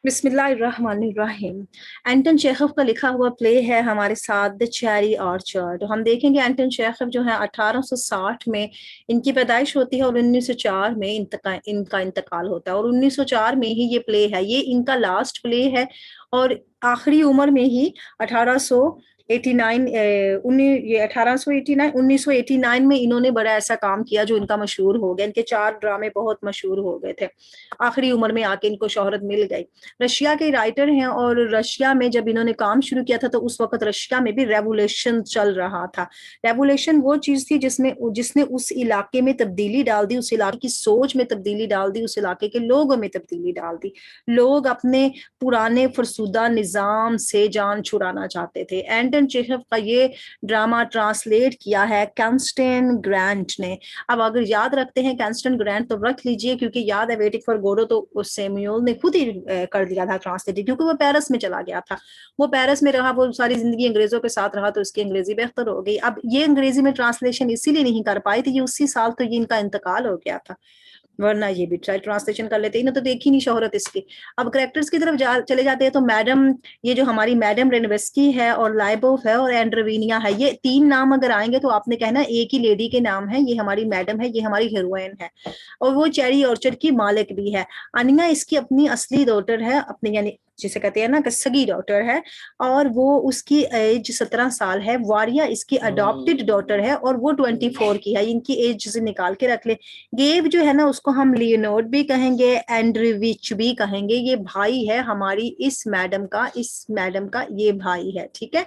बिस्मिल्लाहिर्रहमानिर्रहीम। एंटन चेखव का लिखा हुआ प्ले है हमारे साथ द चेरी ऑर्चर्ड। हम देखेंगे एंटन चेखव जो है 1860 में इनकी पैदाइश होती है और 1904 में इनका इंतकाल होता है और 1904 में ही ये प्ले है, ये इनका लास्ट प्ले है और आखिरी उम्र में ही 1889 ये 1889 1989 में इन्होंने बड़ा ऐसा काम किया जो इनका मशहूर हो गया। इनके 4 ड्रामे बहुत मशहूर हो गए थे, आखिरी उम्र में आके इनको शोहरत मिल गई। रशिया के राइटर हैं और रशिया में जब इन्होंने काम शुरू किया था तो उस वक्त रशिया में भी रेवोल्यूशन चल रहा था। रेवोल्यूशन वो चीज थी जिसमें जिसने उस इलाके में तब्दीली डाल दी, उस इलाके की सोच में तब्दीली डाल दी, उस इलाके के लोगों में तब्दीली डाल दी। लोग अपने पुराने फरसुदा निजाम से जान छुड़ाना चाहते थे। एंटन चेखव का ये ड्रामा ट्रांसलेट किया है कैंस्टन ग्रांट ने। अब अगर याद रखते हैं कैंस्टन ग्रांट तो रख लीजिए, क्योंकि याद है वेटिंग फॉर गोडो तो सैमुअल ने खुद ही कर दिया था ट्रांसलेट, क्योंकि वो पेरिस में चला गया था। वो पेरिस में रहा, वो सारी जिंदगी अंग्रेजों के साथ रहा तो उसकी अंग्रेजी बेहतर हो गई। अब ये अंग्रेजी में ट्रांसलेशन इसीलिए नहीं कर पाई थी, ये उसी साल तो ये इनका इंतकाल हो गया था, वरना ये भी ट्राई ट्रांसलेशन कर लेते, इन्हें तो देखी नहीं शोहरत इसकी। अब करेक्टर्स की तरफ चले जाते हैं तो मैडम, ये जो हमारी मैडम रेनवेस्की है और लाइबोफ है और एंड्रवीनिया है, ये 3 नाम अगर आएंगे तो आपने कहना एक ही लेडी के नाम है, ये हमारी मैडम है, ये हमारी हीरोइन है और वो चेरी ऑर्चर्ड की मालिक भी है। अनिया इसकी अपनी असली डॉटर है, अपनी यानी जिसे कहते हैं ना कि सगी डॉटर है, और वो उसकी एज 17 साल है। वारिया इसकी अडॉप्टेड डॉटर है और वो 24 की है। इनकी एज से निकाल के रख ले। गेव जो है ना उसको हम लियोनोड भी कहेंगे, एंड्रीविच भी कहेंगे। ये भाई है हमारी इस मैडम का ये भाई है, ठीक है।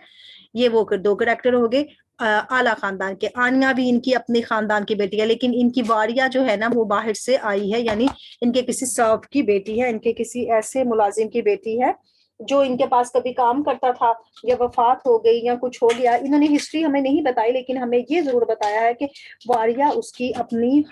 ये वो 2 करेक्टर हो गए आला खानदान के। आनिया भी इनकी अपने खानदान की बेटी है, लेकिन इनकी वारिया जो है ना वो बाहर से आई है, यानी इनके किसी सर्व की बेटी है, इनके किसी ऐसे मुलाजिम की बेटी है जो इनके पास कभी काम करता था, या वफात हो गई या कुछ हो गया। इन्होंने हिस्ट्री हमें नहीं बताई, लेकिन हमें ये जरूर बताया है कि वारिया उसकी अपनी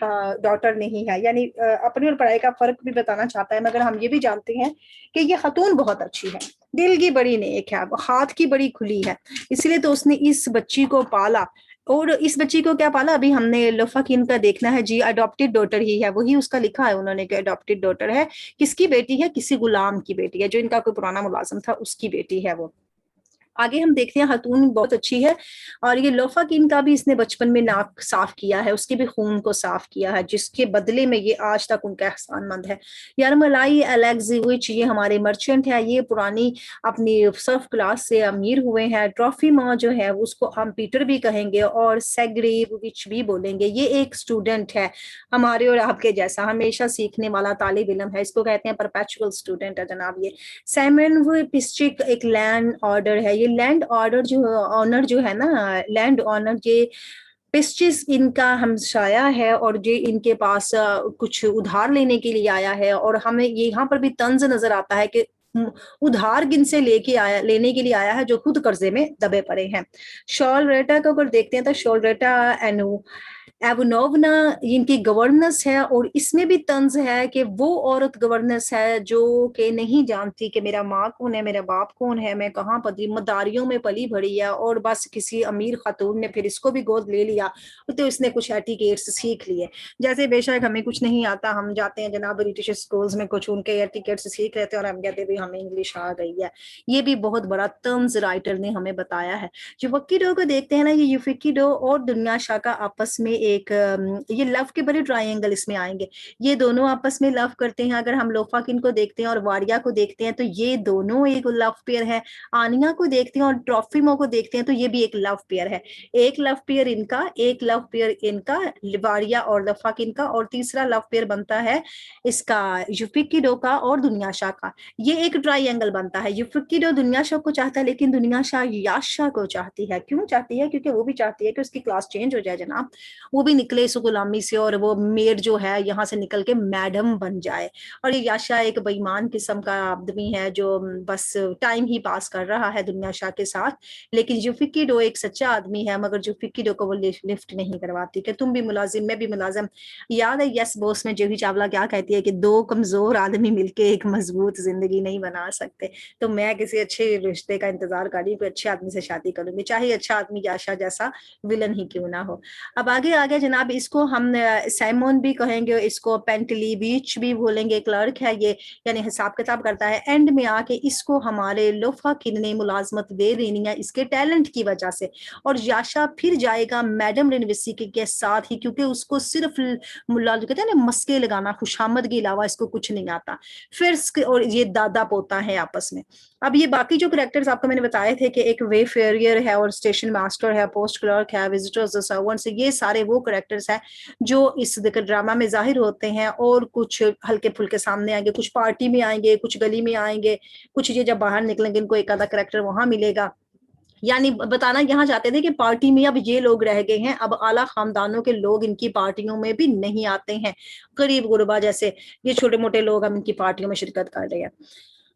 डॉटर नहीं है, यानी अपनी और पढ़ाई का फर्क भी बताना चाहता है। मगर हम ये भी जानते हैं कि ये खतून बहुत अच्छी है, दिल की बड़ी नेक है, हाथ की बड़ी खुली है, इसलिए तो उसने इस बच्ची को पाला। और इस बच्ची को क्या पाला, अभी हमने लोफा किन का देखना है जी, अडॉप्टेड डॉटर ही है, वही उसका लिखा है उन्होंने कि अडॉप्टेड डॉटर है। किसकी बेटी है, किसी गुलाम की बेटी है, जो इनका कोई पुराना मुलाजिम था उसकी बेटी है वो। आगे हम देखते हैं खतून बहुत अच्छी है, और ये लोफा किन का भी इसने बचपन में नाक साफ किया है, उसके भी खून को साफ किया है, जिसके बदले में ये आज तक उनका एहसानमंद है। यरमलाई एलेक्जीविच ये हमारे मर्चेंट है, ये पुरानी अपनी सर्फ क्लास से अमीर हुए हैं। ट्रॉफी माँ जो है उसको हम पीटर भी कहेंगे और सेग्रेविच भी बोलेंगे। ये एक स्टूडेंट है हमारे और आपके जैसा, हमेशा सीखने वाला तालिब इल्म है, इसको कहते हैं परपेचुअल स्टूडेंट है जनाब। ये सैमन वो पिस्ट्रिक एक लैंड ऑर्डर है, ये लैंड ऑर्डर जो ऑनर जो है ना, लैंड ऑनर, ये पिस्टिस इनका हमसाया है और ये इनके पास कुछ उधार लेने के लिए आया है। और हमें ये यहाँ पर भी तंज नजर आता है कि उधार किन से लेने के लिए आया है जो खुद कर्जे में दबे पड़े हैं। शॉल रेटा को अगर देखते हैं तो शॉल रेटा एनु एवनोवना इनकी गवर्नेंस है, और इसमें भी तंज है कि वो औरत गवर्नेंस है जो कि नहीं जानती कि मेरा माँ कौन है, मेरा बाप कौन है, मैं कहाँ पली, मदारियों में पली भरी है, और बस किसी अमीर खातून ने फिर इसको भी गोद ले लिया तो इसने कुछ एटिकेट्स सीख लिए। जैसे बेशक हमें कुछ नहीं आता, हम जाते हैं जनाब ब्रिटिश स्कूल्स में, कुछ उनके एटिकेट्स सीख लेते हैं और हम कहते भी हमें इंग्लिश आ गई है। ये भी बहुत बड़ा तंज राइटर ने हमें बताया है। युवकिडो को देखते हैं ना, ये युफिकिडो और दुनिया शाह का आपस में एक ये लव के बड़े ट्रायंगल इसमें आएंगे। ये दोनों आपस में लव करते हैं। अगर हम लोफाकिन को देखते हैं और वारिया को देखते हैं तो ये दोनों एक लव पेयर है। आनिया को देखते हैं और ट्रॉफिमो को देखते हैं तो ये भी एक लव पेयर है। एक लव पेयर इनका, एक लव पेयर इनका, वारिया और लोफाकिन का, और तीसरा लव पेयर बनता है इसका युफिकिडो का और दुनिया शाह का। ये एक ट्राइंगल बनता है। युफिकिडो दुनिया शाह को चाहता है, लेकिन दुनिया शाह याशा को चाहती है। क्यों चाहती है? क्योंकि वो भी चाहती है कि उसकी क्लास चेंज हो जाए जनाब, वो भी निकले इस गुलामी से और वो मेड जो है यहाँ से निकल के मैडम बन जाए। और ये याशा एक बेईमान किस्म का आदमी है जो बस टाइम ही पास कर रहा है दुनिया शाह के साथ। लेकिन जुफिकिडो एक सच्चा आदमी है, मगर जुफिकिडो को वो लिफ्ट नहीं करवाती कि तुम भी मुलाजिम, मैं भी मुलाजिम। याद है यस बॉस में जूही चावला क्या कहती है कि 2 कमजोर आदमी मिलके एक मजबूत जिंदगी नहीं बना सकते। तो मैं किसी अच्छे रिश्ते का इंतजार कर रही हूँ, अच्छे आदमी से शादी करूंगी, चाहे अच्छा आदमी याशा जैसा विलन ही क्यों ना हो। अब आगे आ गया जनाब, इसको हम साइमन भी कहेंगे, इसको पेंटलीबीच भी बोलेंगे, क्लर्क है ये, यानी हिसाब किताब करता है। एंड में आके इसको हमारे लोफाकिन ने मुलाजमत दे देनी है इसके टैलेंट की वजह से। और याशा फिर जाएगा मैडम लिनविसी के साथ ही, क्योंकि उसको सिर्फ मुल्ला जो कहते हैं ना मस्के लगाना, खुशामद के अलावा इसको कुछ नहीं आता। फिर और ये दादा पोता है आपस में। अब ये बाकी जो करेक्टर्स आपको मैंने बताए थे कि एक वे फेरियर है और स्टेशन मास्टर है, पोस्ट क्लर्क है, विजिटर्स, सर्वेंट्स, ये सारे वो करेक्टर्स हैं जो इस ड्रामा में जाहिर होते हैं। और कुछ हल्के फुल्के सामने आएंगे, कुछ पार्टी में आएंगे, कुछ गली में आएंगे, कुछ ये जब बाहर निकलेंगे इनको एक आधा करेक्टर वहां मिलेगा। यानी बताना यहाँ चाहते थे कि पार्टी में अब ये लोग रह गए हैं, अब आला खानदानों के लोग इनकी पार्टियों में भी नहीं आते हैं। गरीब गुरबा जैसे ये छोटे मोटे लोग हम इनकी पार्टियों में शिरकत कर रहे हैं।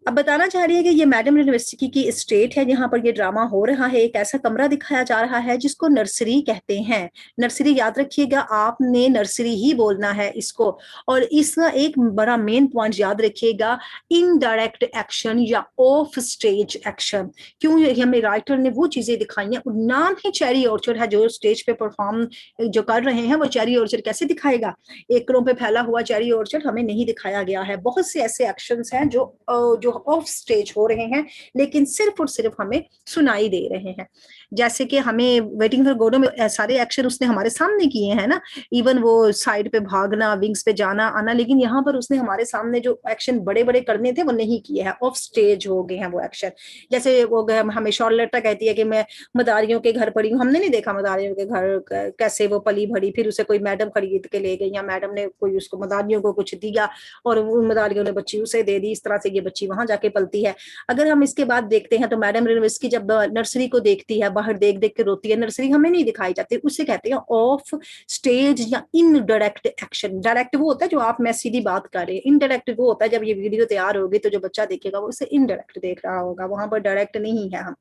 अब बताना चाह रही है कि ये मैडम यूनिवर्सिटी की स्टेट है जहां पर ये ड्रामा हो रहा है। एक ऐसा कमरा दिखाया जा रहा है जिसको नर्सरी कहते हैं। नर्सरी याद रखिएगा, आपने नर्सरी ही बोलना है इसको। और इसका एक बड़ा मेन पॉइंट याद रखिएगा, इनडायरेक्ट एक्शन या ऑफ स्टेज एक्शन। क्यों हमें राइटर ने वो चीजें दिखाई हैं, नाम ही चेरी ऑर्चर्ड है, जो स्टेज पे परफॉर्म जो कर रहे हैं वो चेरी ऑर्चर्ड कैसे दिखाएगा? एकड़ों पे फैला हुआ चेरी ऑर्चर्ड हमें नहीं दिखाया गया है। बहुत से ऐसे एक्शंस हैं जो ऑफ स्टेज हो रहे हैं, लेकिन सिर्फ और सिर्फ हमें सुनाई दे रहे हैं। जैसे कि हमें वेटिंग फॉर गोडो में सारे एक्शन उसने हमारे सामने किए हैं ना, इवन वो साइड पे भागना, विंग्स पे जाना आना, लेकिन यहाँ पर उसने हमारे सामने जो एक्शन बड़े बड़े करने थे वो नहीं किए हैं, ऑफ स्टेज हो गए हैं वो एक्शन। जैसे वो हमें शॉर्लेटा कहती है कि मैं मदारियों के घर पड़ी हूँ, हमने नहीं देखा मदारियों के घर कैसे वो पली भड़ी, फिर उसे कोई मैडम खरीद के ले गई या मैडम ने कोई उसको मदारियों को कुछ दिया और उन मदारियों ने बच्ची उसे दे दी, इस तरह से ये बच्ची वहां जाके पलती है। अगर हम इसके बाद देखते हैं तो मैडम रिनविस्की जब नर्सरी को देखती है, बाहर देख देख के रोती है, नर्सरी हमें नहीं दिखाई जाती, उसे कहते हैं ऑफ स्टेज या इनडायरेक्ट एक्शन। डायरेक्ट वो होता है जो आप मैं सीधी बात कर रहे हैं, इनडायरेक्ट वो होता है जब ये वीडियो तैयार होगी तो जो बच्चा देखेगा वो उसे इनडायरेक्ट देख रहा होगा, वहां पर डायरेक्ट नहीं है हम।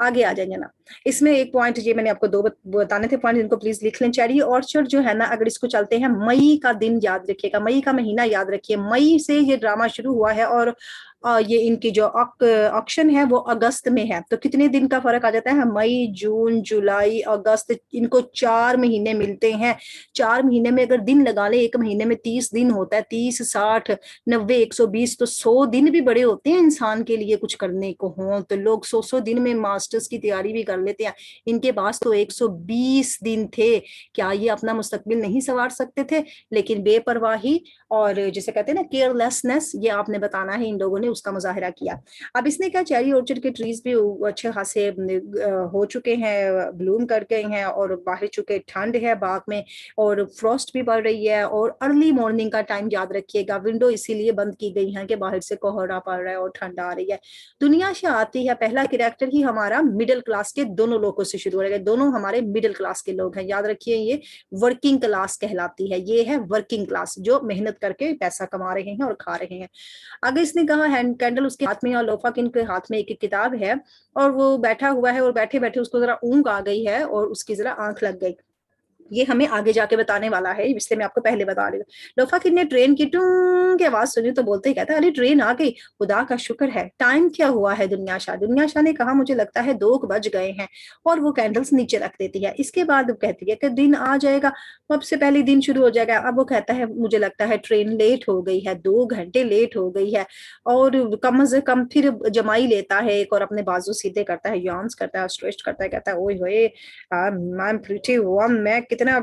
आगे आ जाएंगे ना। इसमें एक पॉइंट, ये मैंने आपको दो बताने थे पॉइंट, इनको प्लीज लिख लें। चेरी ऑर्चर्ड जो है ना, अगर इसको चलते हैं, मई का दिन याद रखिएगा, मई का महीना याद रखिए, मई से ये ड्रामा शुरू हुआ है और ये इनकी जो ऑक्शन है वो अगस्त में है। तो कितने दिन का फर्क आ जाता है? मई, जून, जुलाई, अगस्त, इनको 4 महीने मिलते हैं। 4 महीने में अगर दिन लगा ले, एक महीने में 30 दिन होता है, 30, 60, 90, 120, तो 100 दिन भी बड़े होते हैं इंसान के लिए कुछ करने को हो तो। लोग 100 दिन में मास्टर्स की तैयारी भी कर लेते हैं, इनके पास तो 120 दिन थे। क्या ये अपना मुस्तकबिल नहीं संवार सकते थे? लेकिन बेपरवाही और जिसे कहते हैं ना केयरलेसनेस, ये आपने बताना है इन लोगों ने उसका मुजाहरा किया। अब इसने क्या, चेरी ऑर्चर्ड के ट्रीज भी अच्छे खासे हो चुके हैं, ब्लूम कर गए हैं और बाहर चुके, ठंड है बाग में और फ्रॉस्ट भी पड़ रही है। और अर्ली मॉर्निंग का टाइम याद रखिएगा, विंडो इसीलिए बंद की गई है कि बाहर से कोहरा पड़ रहा है और ठंड आ रही है। दुनिया से आती है, पहला कैरेक्टर ही हमारा मिडिल क्लास के दोनों लोगों से शुरू हो रहा है, दोनों हमारे मिडिल क्लास के लोग हैं। याद रखिए ये वर्किंग क्लास कहलाती है, ये है वर्किंग क्लास जो मेहनत करके पैसा कमा रहे हैं और खा रहे हैं। अगर इसने कहा हैंड कैंडल उसके हाथ में और लोफाकिन के हाथ में एक किताब है और वो बैठा हुआ है और बैठे बैठे उसको जरा ऊँग आ गई है और उसकी जरा आंख लग गई। ये हमें आगे जाके बताने वाला है, इसलिए मैं आपको पहले बता रही हूँ। लोफाकिन ने ट्रेन की टूं की आवाज सुनी तो बोलते ही कहता है, अरे ट्रेन आ गई, खुदा का शुक्र है। टाइम क्या हुआ है? दुनिया शाह ने कहा, मुझे लगता है 2 बज गए हैं। और वो कैंडल्स नीचे रख देती है। इसके बाद वो कहती है कि दिन आ जाएगा, अब से पहले दिन शुरू हो जाएगा। अब वो कहता है, मुझे लगता है ट्रेन लेट हो गई है, 2 घंटे लेट हो गई है। और कम से कम फिर जमाई लेता है एक और अपने बाजू सीधे करता है, यॉन्स करता है, स्ट्रेच करता है, कहता है, ओए होए, आई एम प्रीटी वन, मैं कितना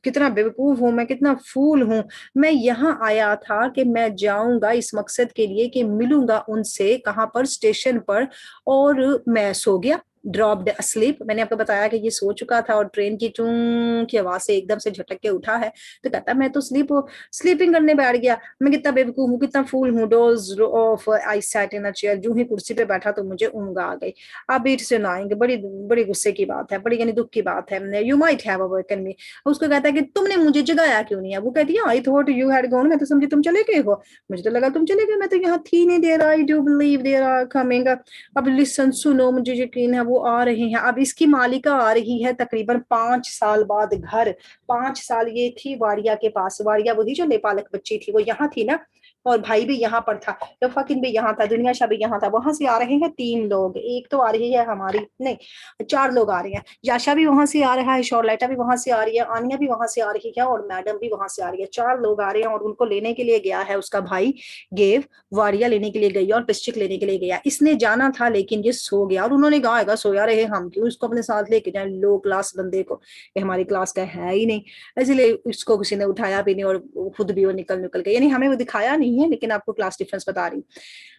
कितना बेवकूफ हूं, मैं कितना फूल हूं। मैं यहाँ आया था कि मैं जाऊंगा इस मकसद के लिए कि मिलूंगा उनसे, कहां पर? स्टेशन पर। और मैं सो गया, ड्रॉप्ड अस्लीप। मैंने आपको बताया कि ये सो चुका था और ट्रेन की चूं की आवाज से एकदम से झटक के उठा है। तो कहता मैं तो स्लीपिंग करने बैठ गया, मैं कितना बेवकूफ हूँ, कितना फूल हूँ। Dose of I sat in a chair, जो ही कुर्सी पे बैठा तो मुझे ऊँग आ गई। अब इट से नाएंगे, बड़ी बड़ी गुस्से की बात है, बड़ी यानी दुख की बात है। यू माइट हैव अवेकन मी। उसको कहता है कि तुमने मुझे जगाया क्यों नहीं है? वो कहती है, I thought you had gone, मैं तो समझी तुम चले गए हो, मुझे तो लगा तुम चले गए, मैं तो यहाँ थी नहीं। There I do believe there are coming. अब लिसन, सुनो, मुझे यकीन है वो आ रहे हैं। अब इसकी मालिका आ रही है तकरीबन 5 साल बाद घर। 5 साल ये थी वारिया के पास, वारिया वही जो नेपालक बच्ची थी, वो यहाँ थी ना। और भाई भी यहाँ पर था, लफाकिन भी यहाँ था, दुनिया शाह भी यहाँ था। वहां से आ रहे हैं 3 लोग, एक तो आ रही है हमारी, नहीं 4 लोग आ रहे हैं। याशा भी वहां से आ रहा है, शोरलाइटा भी वहां से आ रही है, आनिया भी वहां से आ रही है और मैडम भी वहां से आ रही है। 4 लोग आ रहे हैं और उनको लेने के लिए गया है उसका भाई गेव, वारिया लेने के लिए गई और पिस्टिक लेने के लिए गया। इसने जाना था लेकिन ये सो गया और उन्होंने कहा है सोया रहे, हम क्यों इसको अपने साथ लेके जाए, लो क्लास बंदे को, ये हमारी क्लास का है ही नहीं। इसलिए इसको किसी ने उठाया भी नहीं और खुद भी वो निकल निकल गए, यानी हमें वो दिखाया नहीं है लेकिन आपको क्लास डिफरेंस बता रही हूँ।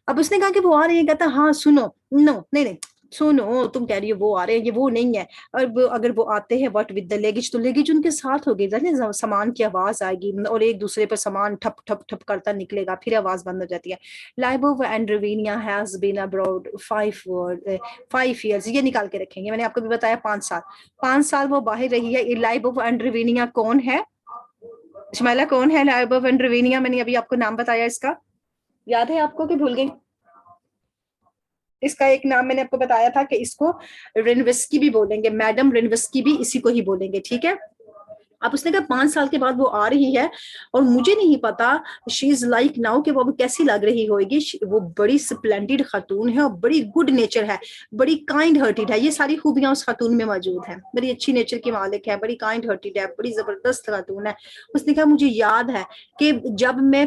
अब उसने कहा कि वो आ रही है, कहता हाँ सुनो, नो नहीं नहीं सुनो, तुम कह रही हो वो आ रहे हैं, ये वो नहीं है। और अगर वो आते हैं व्हाट विद द लगेज, तो लगेज उनके साथ होगी, सामान की आवाज आएगी और एक दूसरे पर सामान ठप ठप ठप करता निकलेगा, फिर आवाज बंद हो जाती है। Lyubov Andreyevna has been abroad 5 years, ये निकाल के रखेंगे, मैंने आपको भी बताया 5 साल, 5 साल वो बाहर रही है। लाइबोव एंड रवीनिया कौन है, शमाइला कौन है लाइबोव एंड रवीनिया? मैंने अभी आपको नाम बताया इसका, याद है आपको कि भूल गई? इसका एक नाम मैंने आपको बताया था कि इसको रेनविस्की भी बोलेंगे, मैडम रेनविस्की भी इसी को ही बोलेंगे, ठीक है। अब उसने कहा 5 साल के बाद वो आ रही है और मुझे नहीं पता शी इज लाइक नाउ कि वो अब कैसी लग रही होगी। वो बड़ी स्प्लेंडेड खातून है और बड़ी गुड नेचर है, बड़ी काइंड हार्टेड है, ये सारी खूबियां उस खातून में मौजूद हैं। बड़ी अच्छी नेचर की मालिक है, बड़ी काइंड हार्टेड है, बड़ी जबरदस्त खातून है। उसने कहा मुझे याद है कि जब मैं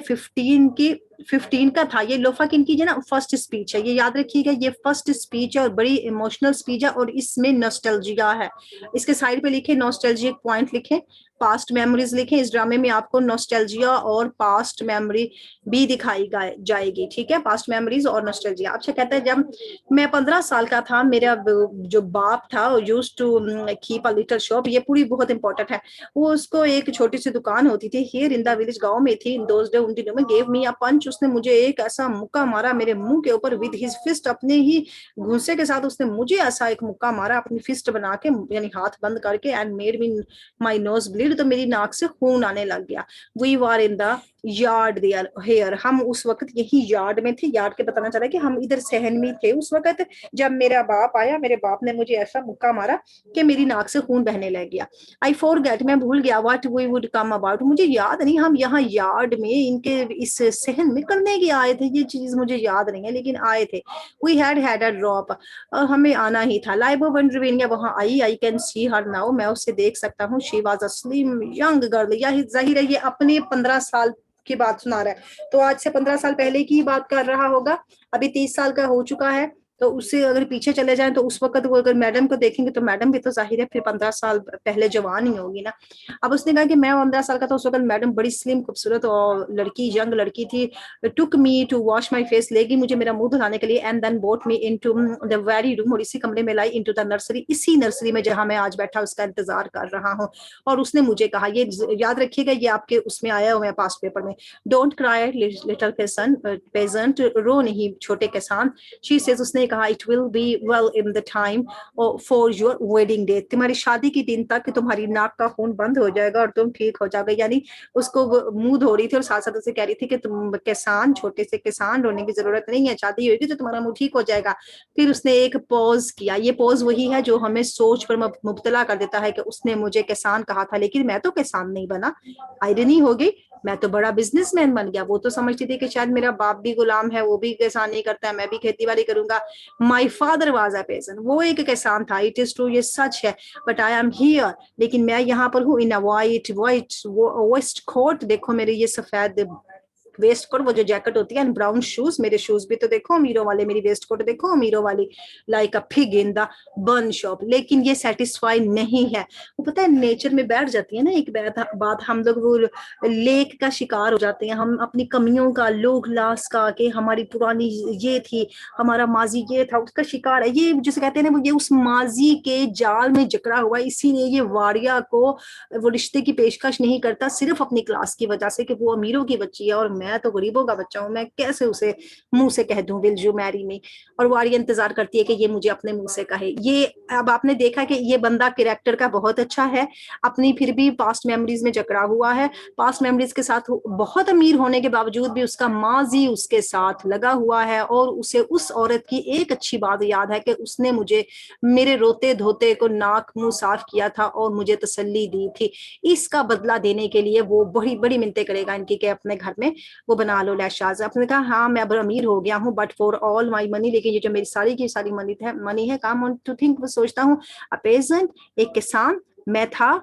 15 का था, ये लोफा किन की ना फर्स्ट स्पीच है, ये याद रखिएगा, ये फर्स्ट स्पीच है और बड़ी इमोशनल स्पीच है और इसमें नॉस्टैल्जिया है। इसके साइड पे लिखे नॉस्टैल्जिया पॉइंट लिखे, पास्ट मेमोरीज लिखे। इस ड्रामे में आपको नॉस्टैल्जिया और पास्ट मेमोरी भी दिखाई जाएगी, ठीक है, पास्ट मेमोरीज और नॉस्टैल्जिया। अच्छा कहता है जब मैं 15 साल का था, मेरा जो बाप था used to keep a little shop, ये पूरी बहुत इंपॉर्टेंट है। वो उसको एक छोटी सी दुकान होती थी हियर इन द विलेज, गांव में थी इन दोज डे, उन दिनों में। गेव मी अ पंच, उसने मुझे एक ऐसा मुक्का मारा मेरे मुंह के ऊपर विद हिज फिस्ट, अपने ही घूंसे के साथ उसने मुझे ऐसा एक मुक्का मारा अपनी फिस्ट बना के, यानी हाथ बंद करके, and made me my nose bleed, तो मेरी नाक से खून आने लग गया। We were in the yard there here, हम उस वक्त यही यार्ड में थे। यार्ड के बताना चाह रहा है कि हम इधर सहन में थे उस वक्त जब मेरा बाप आया, मेरे बाप ने मुझे ऐसा मुक्का मारा कि मेरी नाक से खून बहने लग गया। आई फॉरगेट, मैं भूल गया, what we would come about, मुझे याद नहीं हम यहाँ यार्ड में इनके इस सहन में करने के आए थे, ये चीज मुझे याद नहीं है लेकिन आए थे। वी हैड अ ड्रॉप, हमें आना ही था। लाइबो वन रिवेनिया वहां आई, I can see her now, मैं उससे देख सकता हूँ। She was a slim young girl, या जाहिर है ये अपने 15 साल की बात सुना रहा है, तो आज से 15 साल पहले की बात कर रहा होगा। अभी 30 साल का हो चुका है, तो उससे अगर पीछे चले जाएं तो उस वक्त वो अगर मैडम को देखेंगे तो मैडम भी तो जाहिर है फिर 15 साल पहले जवान ही होगी ना। अब उसने कहा कि मैं 15 साल का था उस वक्त, मैडम बड़ी स्लिम खूबसूरत और लड़की, यंग लड़की थी। Took me to wash my face, लेगी मुझे मेरा मुंह धुलाने के लिए, and then brought me into the very room, और इसी कमरे में लाई, इनटू द नर्सरी, इसी नर्सरी में जहां मैं आज बैठा उसका इंतजार कर रहा हूँ। और उसने मुझे कहा, ये याद रखिएगा, ये आपके उसमें आया हुआ है पास्ट पेपर में, डोंट क्राई लिटिल पेजेंट, रो नहीं छोटे किसान। शी सेज, उसने कहा, it will be well in the time for your wedding day, तुम्हारी शादी के दिन तक तुम्हारी नाक का खून बंद हो जाएगा और तुम ठीक हो जाओगे। यानी उसको मुंह धो रही थी और साथ साथ उसे कह रही थी कि तुम किसान, छोटे से किसान, रोने की जरूरत नहीं है, शादी होगी तो तुम्हारा मुंह ठीक हो जाएगा। फिर उसने एक पॉज किया, ये पॉज वही है जो हमें सोच पर मुब्तला कर देता है कि उसने मुझे किसान कहा था लेकिन मैं तो किसान नहीं बना। आयरनी हो गई, मैं तो बड़ा बिजनेसमैन बन गया। वो तो समझती थी कि शायद मेरा बाप भी गुलाम है, वो भी किसानी करता है, मैं भी खेती बाड़ी करूंगा। My father was a patient, वो एक किसान था, इट इज ट्रू, ये सच है, बट आई एम हियर, लेकिन मैं यहाँ पर हूँ in a white white waistcoat, देखो मेरे ये सफेद वेस्ट कोट, वो जो जैकेट होती है, एंड ब्राउन शूज, मेरे शूज भी तो देखो अमीरों वाले, मेरी वेस्ट कोट देखो अमीरों वाली, like a pig in the burn shop. लेकिन ये सेटिस्फाई नहीं है। वो पता है नेचर में बैठ जाती है ना एक बात, हम लोग वो लेक का शिकार हो जाते हैं, हम अपनी कमियों का, लोग लाश का, कि हमारी पुरानी ये थी, हमारा माजी ये था, उसका शिकार है ये, जिसे कहते हैं ना, वो ये उस माजी के जाल में जकड़ा हुआ है। इसीलिए ये वारिया को वो रिश्ते की पेशकश नहीं करता, सिर्फ अपनी क्लास की वजह से कि वो अमीरों की बच्ची है और मैं तो गरीबों का बच्चा हूँ, मैं कैसे उसे मुंह से कह दूं विल यू मैरी मी। और वारिया इंतजार करती है कि ये मुझे अपने मुंह से कहे। ये अब आपने देखा कि ये बंदा कैरेक्टर का बहुत अच्छा है, अपनी फिर भी पास्ट मेमोरीज में जकड़ा हुआ है, पास्ट मेमोरीज के साथ बहुत अमीर होने के बावजूद भी उसका माजी उसके साथ लगा हुआ है, और उसे उस औरत की एक अच्छी बात याद है कि उसने मुझे मेरे रोते धोते को नाक मुंह साफ किया था और मुझे तसल्ली दी थी। इसका बदला देने के लिए वो बड़ी बड़ी मिन्नतें करेगा इनकी कि अपने घर में वो बना लो लैशाज। आपने कहा हाँ मैं अब अमीर हो गया हूँ, but for all my money, लेकिन ये जो मेरी सारी की सारी मनी है, काम ऑन टू थिंक, वो सोचता हूँ अ पेजेंट, एक किसान मैं था,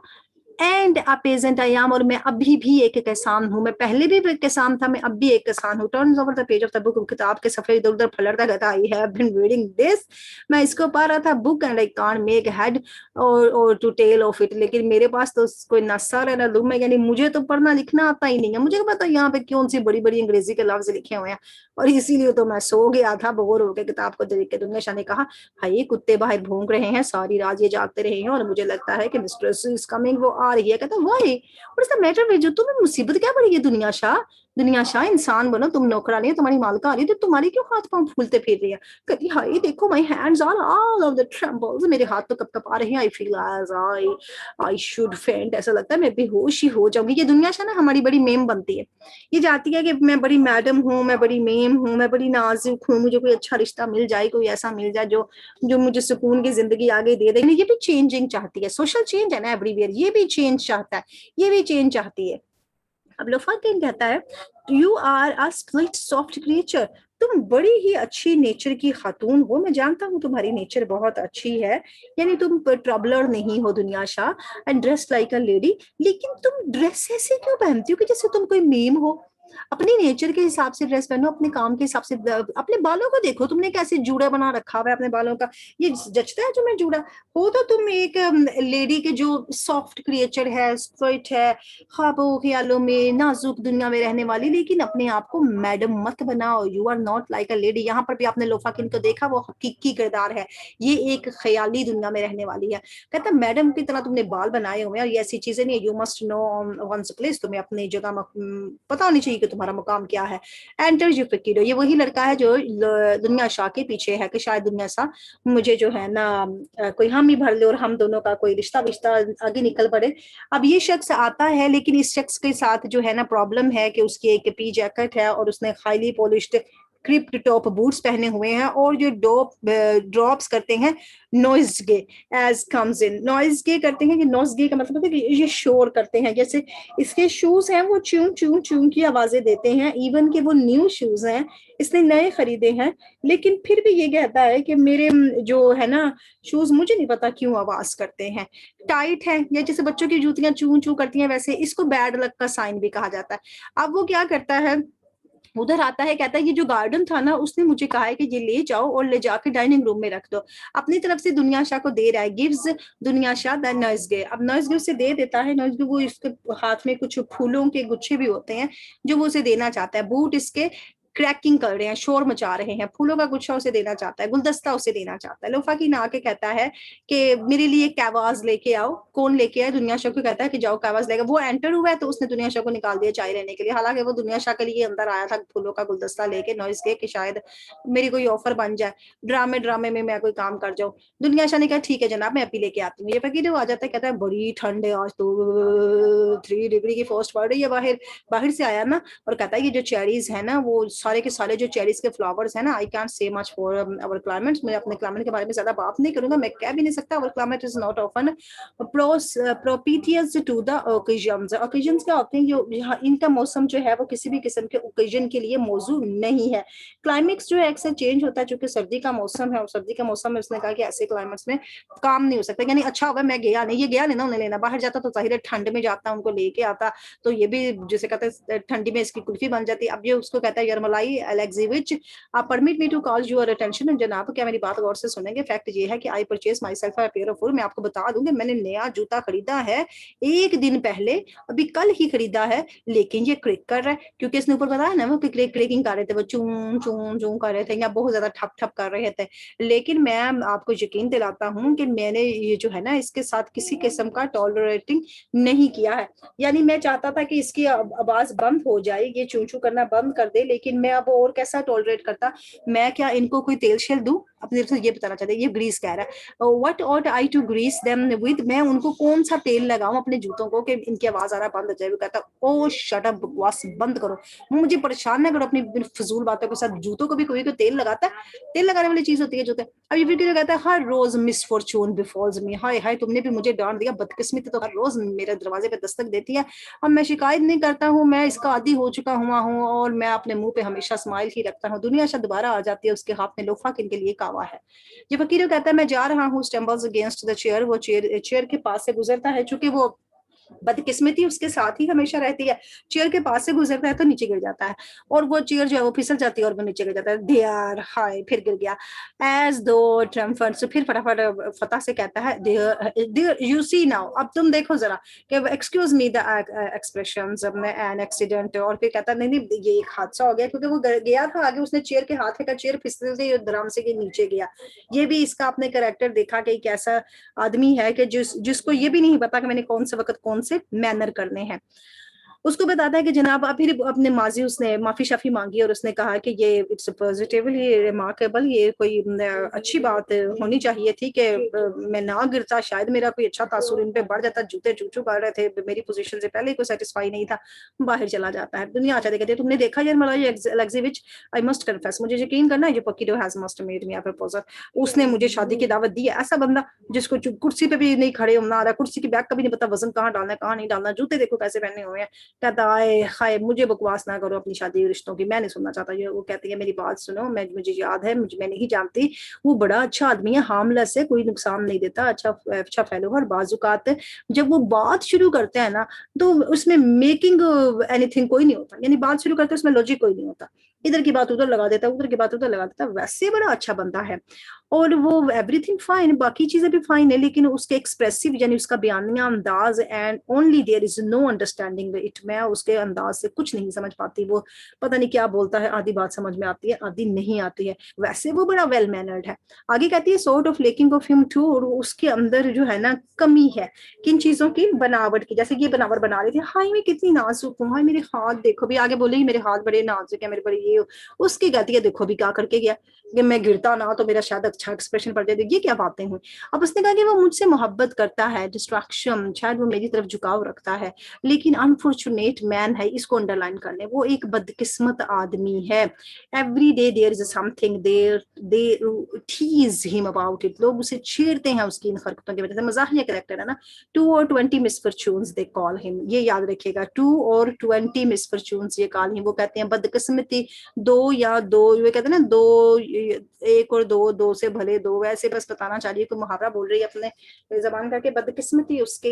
and a peasant I am, और मैं अभी भी एक किसान हूँ, मैं पहले भी एक किसान था, मैं अब भी एक किसान हूँ। Turns over the page of the book, किताब के सफे इधर उधर फलरता रहता, I have been reading this, मैं इसको पढ़ रहा था book, and I can't make head or to tail of it, लेकिन मेरे पास तो कोई नसर है ना लुम है, यानी मुझे तो पढ़ना लिखना आता ही नहीं है, मुझे पता यहाँ पे कौन सी बड़ी बड़ी अंग्रेजी के लफ्ज लिखे हुए हैं, और इसीलिए तो मैं सो गया था बोर होकर किताब को देख के। दुनिया शाह ने कहा भाई कुत्ते बाहर भौंक रहे हैं, सारी रात ये जागते रहे हैं, और मुझे लगता है कि मिस्ट्रेस इज कमिंग, वो आ रही है। कहता why what is the matter with you, तुम्हें मुसीबत क्या पड़ी है दुनिया शाह, दुनिया शाह इंसान बनो, तुम नौकरानी हो, तुम्हारी मालका आ रही है, तो तुम्हारी क्यों हाथ पांव फूलते फिर रही है। कहती हाय देखो my hands are all of the trembles, मेरे हाथ तो कप कप आ रहे हैं, I feel as I I should faint, ऐसा लगता है मैं बेहोश ही हो जाऊंगी। ये दुनिया शाह ना हमारी बड़ी मेम बनती है, ये चाहती है कि मैं बड़ी मैडम हूँ, मैं बड़ी मेम हूँ, मैं बड़ी नाजुक हूँ, मुझे कोई अच्छा रिश्ता मिल जाए, कोई ऐसा मिल जाए जो जो मुझे सुकून की जिंदगी आगे दे दे। ये भी चेंजिंग चाहती है, सोशल चेंज है ना एवरीवेयर, ये भी चेंज चाहता है, ये भी चेंज चाहती है। अब लोफाकिन कहता है you are a split soft creature, तुम बड़ी ही अच्छी नेचर की खातून हो, मैं जानता हूँ तुम्हारी नेचर बहुत अच्छी है, यानी तुम ट्रबलर नहीं हो दुनिया Shah, and dress like a lady, लेकिन तुम ड्रेस ऐसे क्यों पहनती हो कि जैसे तुम कोई मीम हो। अपनी नेचर के हिसाब से ड्रेस पहनो, अपने काम के हिसाब से, अपने बालों को देखो तुमने कैसे जूड़ा बना रखा हुआ है अपने बालों का, ये जचता है तुम्हें जूड़ा। हो तो तुम एक लेडी के जो सॉफ्ट क्रिएचर है, स्वीट है, ख्वाबों ख्यालों में नाजुक दुनिया में रहने वाली, लेकिन अपने आप को मैडम मत बनाओ, you are not like a lady. यहाँ पर भी आपने लोफाकिन को देखा, वो हकीकी किरदार है, ये एक ख्याली दुनिया में रहने वाली है। कहता मैडम की तरह तुमने बाल बनाए हुए हैं, और ये ऐसी चीजें नहीं है, you must know ones place, तुम्हें अपनी जगह पता होनी चाहिए कि तुम्हारा मुकाम क्या है। एंटर यूफिकिडो, ये वही लड़का है जो दुनिया शाह के पीछे है कि शायद दुनिया शाह मुझे जो है ना कोई हम ही भर ले, और हम दोनों का कोई रिश्ता विश्ता आगे निकल पड़े। अब ये शख्स आता है, लेकिन इस शख्स के साथ जो है ना प्रॉब्लम है कि उसकी एक पी जैकेट है, और उसने highly polished crypt top boots पहने हुए हैं, और जो ड्रॉप्स करते हैं noise gay, as comes in, noise gay करते हैं, कि नॉइज गे का मतलब है कि ये शोर करते हैं, जैसे इसके शूज हैं वो चूं चूं चूं की आवाजें देते हैं, इवन कि वो न्यू शूज हैं, इसने नए खरीदे हैं, लेकिन फिर भी ये कहता है कि मेरे जो है ना शूज मुझे नहीं पता क्यों आवाज करते हैं, टाइट है, या जैसे बच्चों की जूतियां चूं चूं करती हैं, वैसे इसको बैड लक का साइन भी कहा जाता है। अब वो क्या करता है, उधर आता है, कहता है ये जो गार्डन था ना उसने मुझे कहा है कि ये ले जाओ और ले जाके डाइनिंग रूम में रख दो, अपनी तरफ से दुनिया शाह को दे रहा है, गिव्स दुनिया शाह द नॉइज़गे। अब नॉइज़गे उसे दे देता है, नॉइज़गे वो इसके हाथ में कुछ फूलों के गुच्छे भी होते हैं जो वो उसे देना चाहता है, बूट इसके क्रैकिंग कर रहे हैं, शोर मचा रहे हैं, फूलों का गुच्छा उसे देना चाहता है, गुलदस्ता उसे देना चाहता है। लोफाकी ना के कहता है कि मेरे लिए कैवाज लेके आओ। कौन लेके आए, दुनिया शाह को कहता है कि जाओ कैवाज लेगा। वो एंटर हुआ है तो उसने दुनिया शाह को निकाल दिया चाय लेने के लिए, हालांकि वो दुनिया शाह के लिए अंदर आया था फूलों का गुलदस्ता लेके, नॉइज के कि शायद मेरी कोई ऑफर बन जाए, ड्रामे ड्रामे में मैं कोई काम कर जाऊं। दुनिया शाह ने कहा ठीक है जनाब मैं अभी लेके आती हूँ। ये फकीर आ जाता है, कहता है बड़ी ठंड है आज तो 3 डिग्री की फर्स्ट पड़ रही है बाहर। बाहर से आया ना, और कहता है ये जो चेरीज है ना, वो सारे के सारे जो चेरीज के फ्लावर्स है ना, आई कैंट से मच फॉर अवर क्लाइमेट, मैं अपने क्लाइमेट के बारे में ज्यादा बात नहीं करूंगा, मैं कह भी नहीं सकता, our climate is not often propitious to the occasions. Occasions क्या होते हैं, जो इनका मौसम जो है वो किसी भी किस्म के ओकेजन के लिए मौजूद नहीं है। क्लाइमेक्स जो है अक्सर चेंज होता है, चूंकि सर्दी का मौसम है, और सर्दी का मौसम में उसने कहा कि ऐसे क्लाइमेट्स में काम नहीं हो सकता, यानी अच्छा हुआ मैं गया नहीं, ये गया नहीं ना उन्हें लेना, बाहर जाता तो जाहिर है ठंड में जाता उनको लेके आता, तो ये भी जैसे कहते हैं ठंडी में इसकी कुल्फी बन जाती। अब ये उसको कहता है यरमलाई अलेक्जेविच, आप permit me to call your attention, जनाब क्या मेरी बात गौर से सुनेंगे। फैक्ट ये है कि I purchase my self a pair of full, मैं आपको बता दूंगी मैंने नया जूता खरीदा है एक दिन पहले, अभी कल ही खरीदा है, लेकिन ये क्रिक कर रहा है, क्योंकि इसने ऊपर बताया ना वो क्रिकिंग कर रहे थे, वो चूं चूं चूं कर रहे थे, या बहुत ज्यादा ठप ठप कर रहे थे। लेकिन मैं आपको यकीन दिलाता हूँ कि मैंने ये जो है ना इसके साथ किसी किस्म का टॉलरेटिंग नहीं किया है, यानी मैं चाहता था कि इसकी आवाज बंद हो जाए, ये चूं चूं करना बंद कर दे, लेकिन मैं अब और कैसा टॉलरेट करता, मैं क्या इनको कोई तेल शेल दूं, अपनी तरफ से ये बताना चाहते हैं, ये ग्रीस कह रहा है, what ought I to greet them with, मैं उनको कौन सा तेल लगाऊं अपने जूतों को कि इनकी आवाज आना बंद हो जाए। वो कहता ओ शट अप, बकवास बंद करो, मुझे परेशान ना करो अपनी फजूल बातों के साथ। जूतों को भी कोई तेल लगाता है, तेल लगाने वाली चीज होती है जूते। अब ये वीडियो कहता है हर रोज मिसफॉर्चून बिफॉल्स मी, हाय हाय तुमने भी मुझे डांट दिया, बदकिस्मती तो हर रोज मेरे दरवाजे पे दस्तक देती है। अब मैं शिकायत नहीं करता हूँ, मैं इसका आदी हो चुका हुआ हूँ और मैं अपने मुंह पे हमेशा स्माइल ही रखता हूँ। दुनिया शायद दोबारा आ जाती है, उसके हाथ में लोफा किन के लिए कावा है। ये फकीर कहता है मैं जा रहा हूँ स्टम्बल्स अगेंस्ट द चेयर, वो चेयर के पास से गुजरता है, चूंकि वो बदकिस्मती उसके साथ ही हमेशा रहती है, चेयर के पास से गुजरता है तो नीचे गिर जाता है, और वो चेयर जो है वो फिसल जाती है और वो नीचे गिर जाता है। देयर हाय, फिर गिर गया। एज दो ट्रम्फर्ट, फिर फटाफट फतह से कहता है देयर यू सी नाउ, अब तुम देखो जरा, कि excuse me the expressions an accident, और फिर कहता नहीं नहीं ये एक हादसा हो गया, क्योंकि वो गया था आगे, उसने चेयर के हाथ का चेयर फिसलते धड़ाम से नीचे गया। ये भी इसका अपने कैरेक्टर देखा कि एक ऐसा आदमी है कि जिसको ये भी नहीं पता कि मैंने कौन से वक्त कौन से मैनर करने हैं। उसको बताता है कि जनाब आप, फिर अपने माजी उसने माफी शाफी मांगी और उसने कहा कि ये इट्स पॉजिटिवली रिमार्केबल, ये कोई अच्छी बात होनी चाहिए थी कि मैं ना गिरता, शायद मेरा कोई अच्छा तासुर इन पे बढ़ जाता, जूते चूचू कर रहे थे, मेरी पोजीशन से पहले ही कोई सेटिस्फाई नहीं था, बाहर चला जाता है। दुनिया अच्छा कहती है तुमने देखा यार मलाई एग्जिबिट, आई मस्ट कन्फेस, मुझे यकीन करना है जो Yepikhodov has must made me a proposal, उसने मुझे शादी की दावत दी है। ऐसा बंदा जिसको कुर्सी पे भी नहीं खड़े होना आ रहा, कुर्सी की बैग का भी नहीं पता वजन कहाँ डालना है कहाँ नहीं डालना, जूते देखो कैसे पहने हुए हैं, कहता है हाय मुझे बकवास ना करो अपनी शादी रिश्तों की, मैं नहीं सुनना चाहता ये। वो कहती है मेरी बात सुनो, मुझे याद है, मैं नहीं जानती, वो बड़ा अच्छा आदमी है, हार्मलेस है, कोई नुकसान नहीं देता, अच्छा अच्छा फेलो है। बाजुकात जब वो बात शुरू करते हैं ना, तो उसमें मेकिंग एनीथिंग कोई नहीं होता, यानी बात शुरू करते हैं उसमें लॉजिक कोई नहीं होता, इधर की बात उधर लगा देता है, उधर की बात उधर लगा देता है, वैसे बड़ा अच्छा बंदा है। और वो एवरीथिंग फाइन, बाकी चीजें भी फाइन है, लेकिन उसके एक्सप्रेसिव यानी उसका बयानिया अंदाज, and only there is no understanding it, मैं उसके अंदाज से कुछ नहीं समझ पाती, वो पता नहीं क्या बोलता है, आधी बात समझ में आती है आधी नहीं आती है, वैसे वो बड़ा वेल मैनर्ड है। आगे कहती है sort of lacking of him too, और उसके अंदर जो है ना कमी है, किन चीजों की, बनावट की, जैसे ये बनावट बना रही थी, हाय मैं कितनी नाजुक हूँ, हाय मेरे हाथ देखो भी, आगे बोलेगी मेरे हाथ बड़े नाजुक है, मेरे बड़े ये, उसकी कहती है देखो भी क्या करके गया, कि मैं गिरता ना तो मेरा शायद अच्छा एक्सप्रेशन पड़ जाए, ये क्या बातें हुई। अब उसने कहा कि वो मुझसे मोहब्बत करता है, डिस्ट्रैक्शन, शायद वो मेरी तरफ झुकाव रखता है, लेकिन अनफॉर्चुनेट मैन है, इसको अंडरलाइन कर ले, वो एक बदकिस्मत आदमी है। Every day there is something there they tease him about it, लोग उसे छेड़ते हैं उसकी इन हरकतों की वजह से, मजाहिया कैरेक्टर है ना। 2 और 20 मिसफॉर्चून्स दे कॉल हिम, ये याद रखिएगा, 2 और 20 मिसफॉर्चून्स ये कॉल हिम, वो कहते हैं बदकिस्मती, दो या दो, ये कहते हैं ना दो, एक और दो, दो से भले दो, वैसे बस बताना चाहिए, कोई मुहावरा बोल रही है अपने जबान करके, बदकिस्मती उसके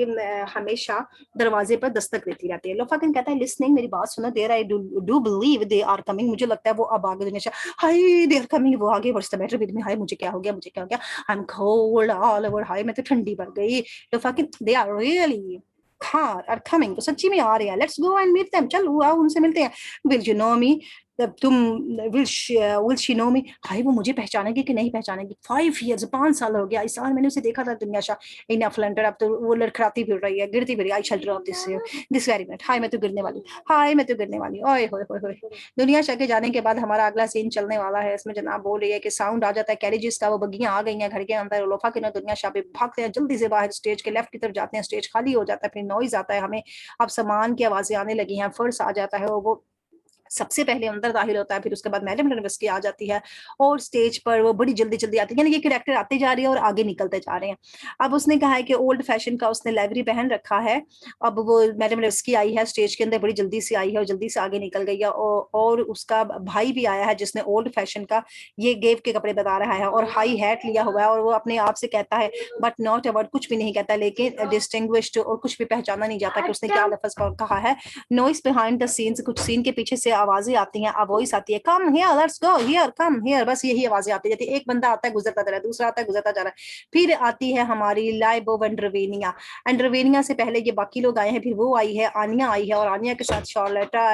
हमेशा दरवाजे पर दस्तक देती रहती है। लोफाकिन कहता है लिसनिंग, मेरी बात सुनो, there I do believe they are coming, मुझे लगता है वो अब आगे दुनिया से, हाय दे आर कमिंग, वो आगे, what's the matter with me, हाय मुझे क्या हो गया, मुझे क्या हो गया, I am cold all over, हाय मैं तो ठंडी पड़ गई। लोफाकिन दे आर रियली हाँ आर कमिंग, तो सच्ची में आ रहे हैं, let's go and meet them, चल आओ उनसे मिलते हैं। विल यू नो मी, तुम, विल शी नो मी, भाई वो मुझे पहचानेगी कि नहीं पहचानेगी, 5 years 5 साल हो गया, इस साल मैंने उसे देखा था दुनिया शाह इन फ्लंटर, अब तो वो लड़खड़ाती फिर रही है, गिरती फिर, I shelter of this very minute, हाय मैं तो गिरने वाली, हाय मैं तो गिरने वाली, ओए होए होए होए। दुनिया शाह के जाने के बाद हमारा अगला सीन चलने वाला है, इसमें जनाब बोल रही है कि साउंड आ जाता है कैरेजेस का, वो बग्गियां आ गई हैं घर के अंदर, लोफा के ना दुनिया शाह पे भागते हैं जल्दी से बाहर, स्टेज के लेफ्ट की तरफ जाते हैं, स्टेज खाली हो जाता है, फिर नॉइज आता है हमें, अब सामान की आवाजें आने लगी हैं, फर्श आ जाता है, और वो सबसे पहले अंदर दाखिल होता है, फिर उसके बाद मैडम यूनिवर्सिटी आ जाती है, और स्टेज पर वो बड़ी जल्दी जल्दी आती है, यानी ये कैरेक्टर आते जा रहे हैं और आगे निकलते जा रहे हैं। अब उसने कहा है कि ओल्ड फैशन का उसने लाइब्रेरी पहन रखा है, अब वो मैडम यूनिवर्सिटी आई है, स्टेज के अंदर बड़ी जल्दी से आई है और जल्दी से आगे निकल गई है, और उसका भाई भी आया है जिसने ओल्ड फैशन का ये गेव के कपड़े बता रहा है, और हाई हैट लिया हुआ है, और वो अपने आप से कहता है बट नॉट अवर्ड, कुछ भी नहीं कहता, लेकिन डिस्टिंग्विश्ड, और कुछ भी पहचाना नहीं जाता कि उसने क्या लफ्ज कहा है। नॉइस बिहाइंड द सीन्स, कुछ सीन के पीछे से आवाजें आती हैं, वॉइस आती है, come here let's go here come here, बस यही आवाजें आती रहती है, एक बंदा आता है गुजरता जा रहा है, दूसरा आता है गुजरता जा रहा है। फिर आती है हमारी लाइबो एंड्रवेनिया, एंड्रवेनिया से पहले ये बाकी लोग आए हैं, फिर वो आई है, आनिया आई है, और आनिया के साथ शॉर्लेटा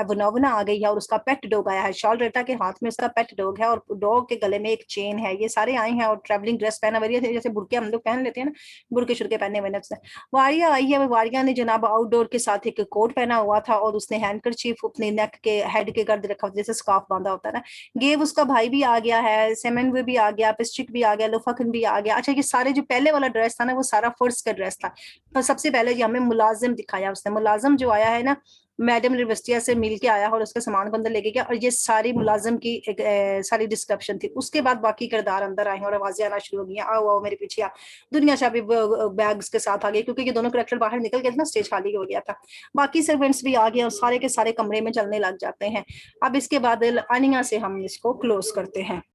एवनोवना आ गई है, और उसका पेट डॉग आया है, शॉर्लेटा के हाथ में उसका पेट डॉग है, और डॉग के गले में एक चेन है, ये सारे आए हैं, और ट्रेवलिंग ड्रेस पहना हुई है, जैसे बुरके हम लोग पहन लेते हैं ना, बुरके शुरके पहने हुए हैं। वारिया आई है, वारिया ने जनाब आउटडोर के साथ एक कोट पहना हुआ था, और उसने हैंडकरचीफ अपने नेक के हेड के गर्द रखा होता है, जैसे स्कार्फ बांधा होता है ना। गेव उसका भाई भी आ गया है, सेमेनवे भी आ गया, पिस्टिक भी आ गया, लोफाकन भी आ गया। अच्छा ये सारे जो पहले वाला ड्रेस था ना वो सारा फर्स्ट का ड्रेस था। तो सबसे पहले ये हमें मुलाजिम दिखाया उसने, मुलाजिम जो आया है ना मैडम लिविस्टिया से मिल के आया और उसके सामान को अंदर लेके गया, और ये सारी मुलाजिम की एक सारी डिस्क्रिप्शन थी। उसके बाद बाकी किरदार अंदर आए और आवाजें आना शुरू हो गई, आओ आओ मेरे पीछे आ। दुनिया शाह भी बैग्स के साथ आ गई, क्योंकि ये दोनों करेक्टर बाहर निकल गए थे ना, स्टेज खाली हो गया था। बाकी सर्वेंट्स भी आ गए और सारे के सारे कमरे में चलने लग जाते हैं। अब इसके बाद अनिया से हम इसको क्लोज करते हैं।